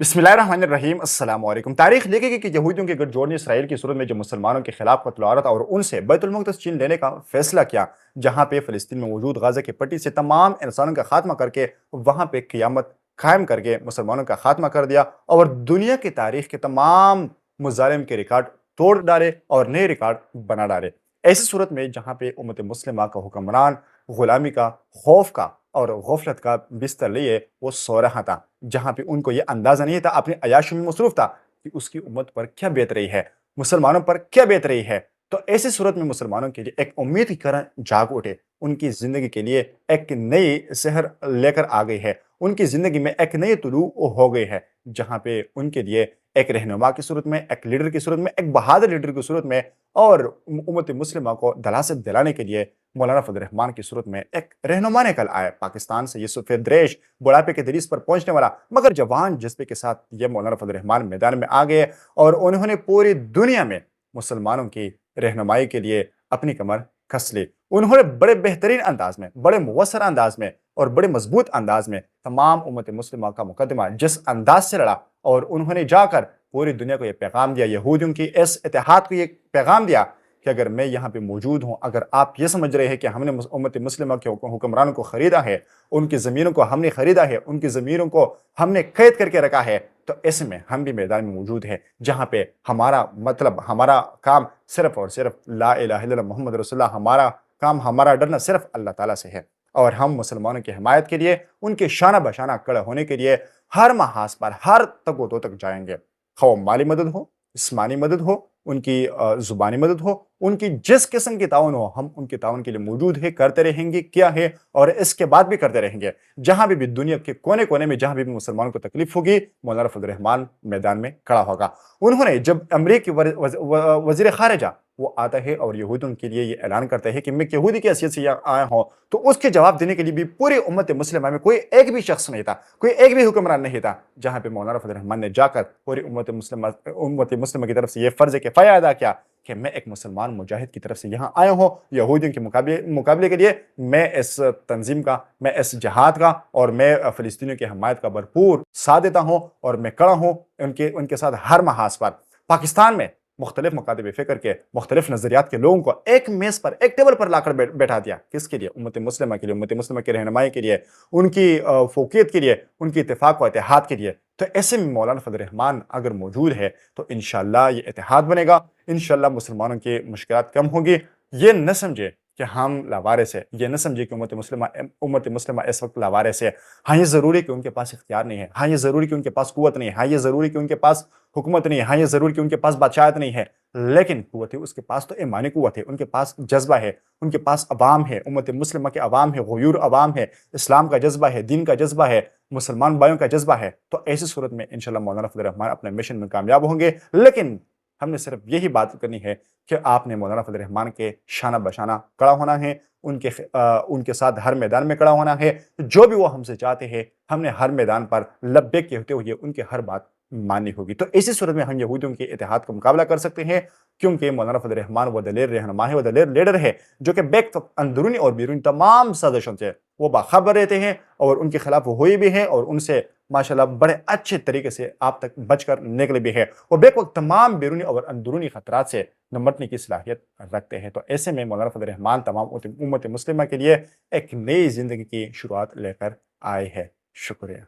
बिस्मिल्लाहिर्रहमानिर्रहीम अस्सलाम वालेकुम। तारीख लिखेगी कि यहूदियों के गठजोड़ ने इसराइल की सूरत में जो मुसलमानों के खिलाफ कत्ल वारत और उनसे बैतुल मुक़द्दस छीन लेने का फैसला किया, जहाँ पे फ़लस्तीन में मौजूद गाज़ा की पट्टी से तमाम इंसानों का खात्मा करके वहाँ पे क़ियामत कायम करके मुसलमानों का खात्मा कर दिया और दुनिया की तारीख के तमाम मुज़ालिम के रिकॉर्ड तोड़ डाले और नए रिकॉर्ड बना डाले। ऐसी सूरत में जहाँ पे उम्मत मुस्लिमा का हुक्मरान गुलामी का, खौफ का और गफलत का बिस्तर लिए वो सो रहा था, जहाँ पे उनको ये अंदाजा नहीं था, अपनी अय्याशी में मसरूफ था कि उसकी उम्मत पर क्या बीत रही है, मुसलमानों पर क्या बीत रही है। तो ऐसी सूरत में मुसलमानों के लिए एक उम्मीद की तरह जाग उठे, उनकी ज़िंदगी के लिए एक नई सेहर लेकर आ गई है, उनकी ज़िंदगी में एक नई तुलू हो गई है, जहाँ पे उनके लिए एक रहनुमा की सूरत में, एक लीडर की सूरत में, एक बहादुर लीडर की सूरत में और उम्मत मुस्लिमा को दलासत दिलाने के लिए मौलाना फजल रहमान की सूरत में एक रहनुमा निकल आए। पाकिस्तान से ये सफ़ेद दरेश बुढ़ापे के दरीज पर पहुंचने वाला मगर जवान जज्बे के साथ ये मौलाना फजल रहमान मैदान में आ गए और उन्होंने पूरी दुनिया में मुसलमानों की रहनुमाई के लिए अपनी कमर कस ली। उन्होंने बड़े बेहतरीन अंदाज में, बड़े मुवस्सर अंदाज में और बड़े मजबूत अंदाज में तमाम उम्मत मुस्लिमा का मुकदमा जिस अंदाज से लड़ा और उन्होंने जाकर पूरी दुनिया को यह पैगाम दिया, यहूदियों की इस इत्तेहाद को यह पैगाम दिया कि अगर मैं यहाँ पे मौजूद हूँ, अगर आप ये समझ रहे हैं कि हमने उम्मत मुस्लिमा के हुक्मरानों को ख़रीदा है, उनकी ज़मीनों को हमने ख़रीदा है, उनकी ज़मीनों को हमने कैद करके रखा है, तो ऐसे में हम भी मैदान में मौजूद हैं, जहाँ पे हमारा मतलब, हमारा काम सिर्फ़ और सिर्फ ला इलाहा इल्लल्लाह मुहम्मद रसूलुल्लाह, हमारा काम, हमारा डरना सिर्फ अल्लाह ताला से है। और हम मुसलमानों की हिमायत के लिए, उनके शाना बशाना खड़ा होने के लिए हर महाज पर, हर तगोदो तक जाएंगे। खो माली मदद हो, जिस्मानी मदद हो, उनकी ज़ुबानी मदद हो, उनकी जिस किस्म की ताउन हो, हम उनके ताउन के लिए मौजूद है, करते रहेंगे, किया है और इसके बाद भी करते रहेंगे। जहाँ भी दुनिया के कोने-कोने में जहाँ भी मुसलमानों को तकलीफ होगी, मौलाना फजल रहमान मैदान में खड़ा होगा। उन्होंने जब अमरीकी वज़ीर ख़ारिजा वो आता है और यहूदियों के लिए ये ऐलान करता है कि मैं यहूदी की हैसियत से यहाँ आया हूँ, तो उसके जवाब देने के लिए भी पूरी उम्मत मुस्लिमा में कोई एक भी शख्स नहीं था, कोई एक भी हुक्मरान नहीं था, जहाँ पे मौलाना फजल रहमान ने जाकर पूरी उम्मत मुस्लिमा की तरफ से ये फ़र्ज़ किफ़ाया अदा किया कि मैं एक मुसलमान मुजाहिद की तरफ से यहाँ आया हूँ, यहूदियों के मुकाबले के लिए मैं इस तंजीम का, मैं इस जहाद का और मैं फ़लस्तीनियों की हमायत का भरपूर साथ देता हूँ और मैं खड़ा हूँ उनके साथ हर महाज पर। पाकिस्तान में मुख्तलिफ मकातब फ़िक्र के, मुख्तलिफ नज़रियात के लोगों को एक मेज़ पर, एक टेबल पर लाकर बैठा दिया। किसके लिए? उम्मत मुस्लिमा के लिए, उम्मत मुस्लिमा की रहनुमाई के लिए, उनकी फ़ोक़ियत के लिए, उनकी इत्तेफ़ाक व इत्तेहाद के लिए। तो ऐसे में मौलाना फजल रहमान अगर मौजूद है तो इंशाअल्लाह ये इत्तेहाद बनेगा, इंशाअल्लाह मुसलमानों की मुश्किलात कम होंगी। ये न समझे कि हम लावारिस हैं, ये न समझे कि उम्मत मुस्लिमा इस वक्त लावारिस है। हाँ, ये ज़रूरी कि उनके पास इख्तियार नहीं है, हाँ, ये ज़रूरी कि उनके पास क़ुव्वत नहीं है, हाँ, ये ज़रूरी कि उनके पास हुकूमत नहीं है, हाँ, ये ज़रूरी कि उनके पास बादशाहत नहीं है, लेकिन क़ुव्वत है उसके पास, तो ईमानी क़ुव्वत है, उनके पास जज़्बा है, उनके पास अवाम है, उम्मत मुस्लिमा के अवाम है, ग़यूर अवाम है, इस्लाम का जज़्बा है, दीन का जज़्बा है, मुसलमान भाइयों का जज़्बा है। तो ऐसी सूरत में इंशाअल्लाह मौलाना फजल रहमान अपने मिशन में कामयाब होंगे। लेकिन हमने सिर्फ यही बात करनी है कि आपने मौलाना फजल रहमान के शाना बशाना खड़ा होना है, उनके साथ हर मैदान में खड़ा होना है। जो भी वो हमसे चाहते हैं, हमने हर मैदान पर लब्बैक कहते हुए उनकी हर बात माननी होगी। तो इसी सूरत में हम यहूदियों के इत्तेहाद का मुकाबला कर सकते हैं, क्योंकि मौलाना फजल रहमान वो दलेर रहनुमा है, वो दलेर लीडर है, जो कि बैक अंदरूनी और बैरूनी तमाम साजिशों से वो बाखबर रहते हैं और उनके खिलाफ वो हुए भी हैं और उनसे माशाल्लाह बड़े अच्छे तरीके से आप तक बचकर निकले भी हैं। वो बेक वक्त तमाम बैरूनी और अंदरूनी खतरात से निपटने की सलाहियत रखते हैं। तो ऐसे में मौलाना फजल रहमान तमाम उम्मत मुस्लिमा के लिए एक नई ज़िंदगी की शुरुआत लेकर आए हैं। शुक्रिया।